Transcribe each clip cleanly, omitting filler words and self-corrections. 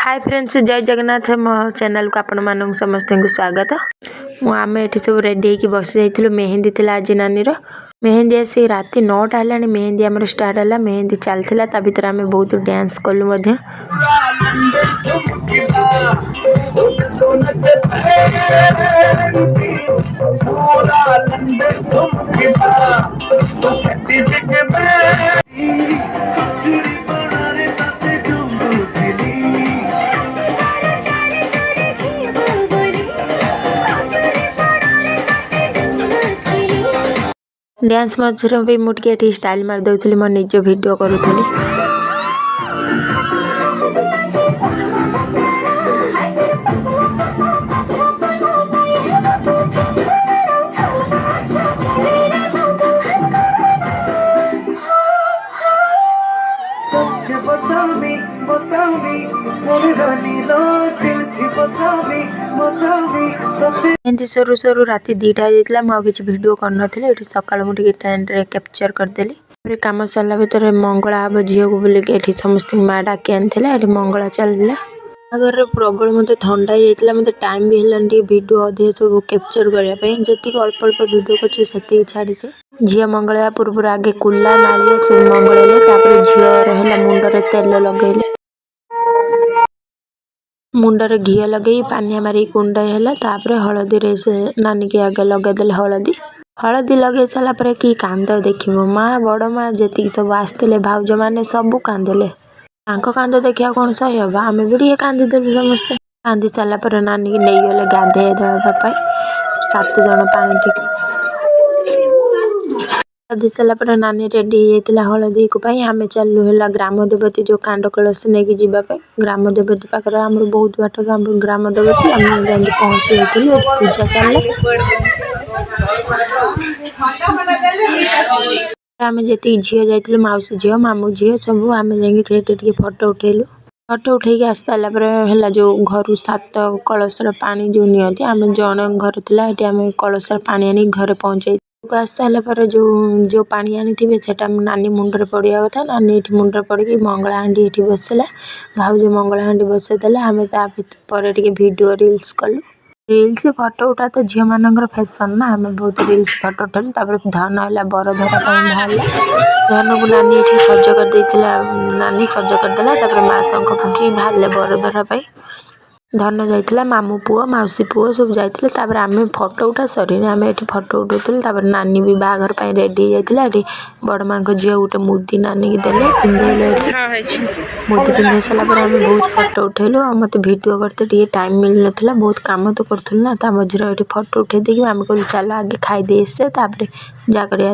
Hi friends, जय जगन्नाथ। मो channel को आपण मानक समस्त को स्वागत। आम ये सब रेडी होकर बस जाइलु। मेहंदी थिला आज नानी मेहंदी आसी राति 9टा है। मेहंदी आमर स्टार्ट है। मेहंदी चलता ता भर आम बहुत डांस कलु। डांस मझे भी मुझे स्टाइल मार दूसरी मो निज वीडियो करूली। एमती सरू सरू राति 2टा जाइए। मुझे भिड कर सका मुझे ट्रेन कैप्चर करदेली। कम सरला भर मंगला हम झील को बोलिकी समस्त माँ डाकी आनी मंगला चलला। अगर प्रबल मत ठंडा जाइए। मत टाइम भी है भिड अधिक सब कैप्चर करने जी अल्प अल्प भिड कर छाड़ी। झील मंगला पूर्व आगे कुला नालिया सब मंगल झील मुंडे तेल लगे मुंडरे घी लगे पानिया मारी कुंडे है। हलदी रे से नानी के आगे लगेदे हलदी हलदी लगे सारापर कि कांद देख माँ बड़ माँ जी सब आसते भाउज मैंने सब कांदे। कांद देखा कौन सही हम आम भी टे कांदीदेलु। समस्ते कांदी सारापर नानी की नहीं गले गाधे देवाई 7 जन पानी गाधी सारापर नानी रेडी होता हलदी को आम चलू है ग्राम देवती जो कांड कलश नहीं जावाई। ग्राम देवती पाखे आम बहुत बाट ग्राम देवती आम जा पहुँची जाइए। पूजा चल आम जी झील जाइलु मौसी झील मामू झील सब आम जा फोटो उठेलु। फोटो उठे आस सारापर जो घर 7 कलश पानी जो नि आम जन घर था आम कलश पानी आनी घर पहुँचे। आस सारापर जो जो पानी आनी से नानी मुंडे पड़ा कथा। नानी ये मुंडे पड़ी मंगला हांडी ये बसला। भाउज मंगला हांडी बसईदे आम तापर वीडियो रील्स कलु। रील्स फोटो उठा तो झील मान फैशन ना आम बहुत रील्स फोटो उठेलु। धन है बरधरा बाहर धन को नानी ये सज कर नानी सज करदेला। माँ शंख फुंकी बाहर बरधरा धन जाइला मामू पुओ मौसी पुओ सब जाइए। आम फोटो उठा सरी आम ये फोटो उठाऊँ। नानी भी बाहर रेडी जाइए। बड़ माँ को झील गोटे मुदी नानी की देले पिंधेले मुदी पिंधे सारापर आम बहुत फोटो उठेलु। मत भिडियो करते टाइम मिल नाला बहुत कम तो करूँ ना मझे ये फोटो उठे देखिए आम कहूँ चल आगे खाईदे आसे जहाँ करिया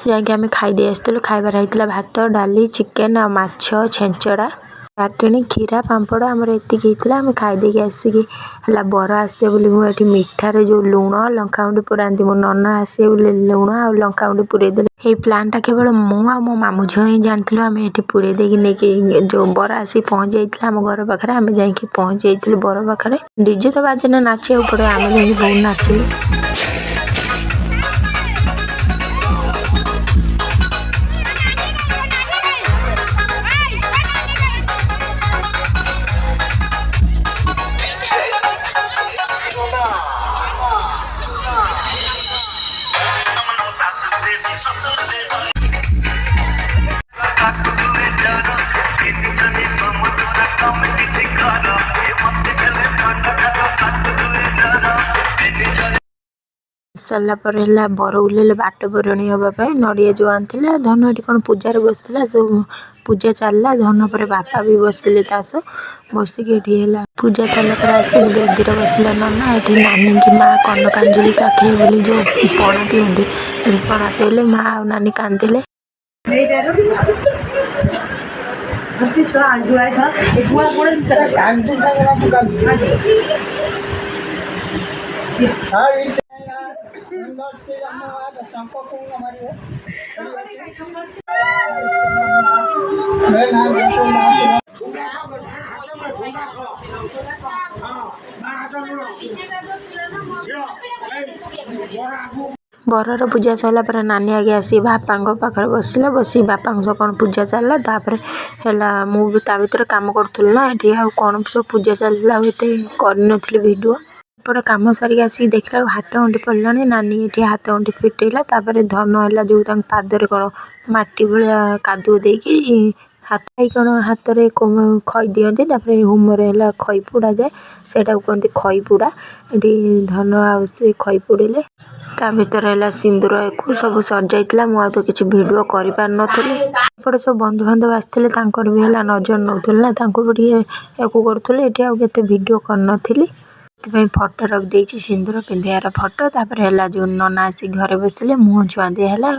जाकि आम खाईदे आसलु। खाइबार होता भात डाली चिकेन आ माछ छेंचड़ा काटणी खीरा पांपड़ आमर एति होता। आम खाईदे आसिक बर आसे मुझे मिठार जो लुण लंकागुंडी पुराती मो नना आसे लुण आ लंकागुंडी पुरेदे। ये प्लानटा केवल मु आ मो मामू झील ही जानूँ। आम ये पुरे देकी जो बर आसी पहुँच जाइए आम घर पाखे आम जा पहुँच जाइए बर पाखे। डीजे तो बाजे नाचे पड़े आम जा बहुत नाचिलु। सारापर बर उल्ले बाट बरणी हाँपाई नड़िया जो आनी धन ये कौन पूजार बसला जो पूजा चलला। धन पर बापा भी बसिले बसिकी पूजा सारापर आसिक बेदी बसला नना। ये नानी की माँ कनकांजलि काखे बोली जो पणा पिंधे पणा पिले माँ आ नानी कांदिले। ବରର ପୂଜା ସରିଲା ପରେ ନାନୀ ଆଗେ ଆସି ବାପାଙ୍କ ପାଖରେ ବସିଲା। ବସି ବାପାଙ୍କ ସହ କ'ଣ ପୂଜା ଚାଲିଲା। ତାପରେ ହେଲା ମୁଁ ବି ତା ଭିତରେ କାମ କରୁଥିଲି ନା ଏଠି ଆଉ କ'ଣ ସବୁ ପୂଜା ଚାଲିଥିଲା ଆଉ ଏତେ କରିନଥିଲି ଭିଡ଼ିଓ। ଏପଟେ କାମ ସାରିକି ଆସିକି ଦେଖିଲା ବେଳକୁ ହାତ ଗଣ୍ଠି ପଡ଼ିଲାଣି। ନାନୀ ଏଠି ହାତ ଗଣ୍ଠି ଫିଟେଇଲା। ତାପରେ ଧନ ହେଲା ଯେଉଁ ତାଙ୍କ ପାଦରେ କ'ଣ ମାଟି ଭଳିଆ କାଦୁଅ ଦେଇକି ହାତ କ'ଣ ହାତରେ ଖଇ ଦିଅନ୍ତି। ତାପରେ ହୋମରେ ହେଲା ଖଇ ପୋଡ଼ାଯାଏ, ସେଇଟାକୁ କୁହନ୍ତି ଖଇ ପୋଡ଼ା। ଏଠି ଧନ ଆଉ ସେ ଖଇ ପୋଡ଼ିଲେ। ତା ଭିତରେ ହେଲା ସିନ୍ଦୁରକୁ ସବୁ ସଜାଇଥିଲା। ମୁଁ ଆଉ ତ କିଛି ଭିଡ଼ିଓ କରିପାରିନଥିଲି। ଏପଟେ ସବୁ ବନ୍ଧୁବାନ୍ଧବ ଆସିଥିଲେ, ତାଙ୍କର ବି ହେଲା ନଜର ନେଉଥିଲି ନା, ତାଙ୍କୁ ବି ଟିକେ ୟାକୁ କରୁଥିଲି। ଏଠି ଆଉ କେତେ ଭିଡ଼ିଓ କରିନଥିଲି, ସେଥିପାଇଁ ଫଟୋ ରଖିଦେଇଛି ସିନ୍ଦୁର ପିନ୍ଧିବାର ଫଟୋ। ତାପରେ ହେଲା ଯେଉଁ ନନା ଆସି ଘରେ ବସିଲେ, ମୁହଁ ଛୁଆଁ ଦିଆ ହେଲା।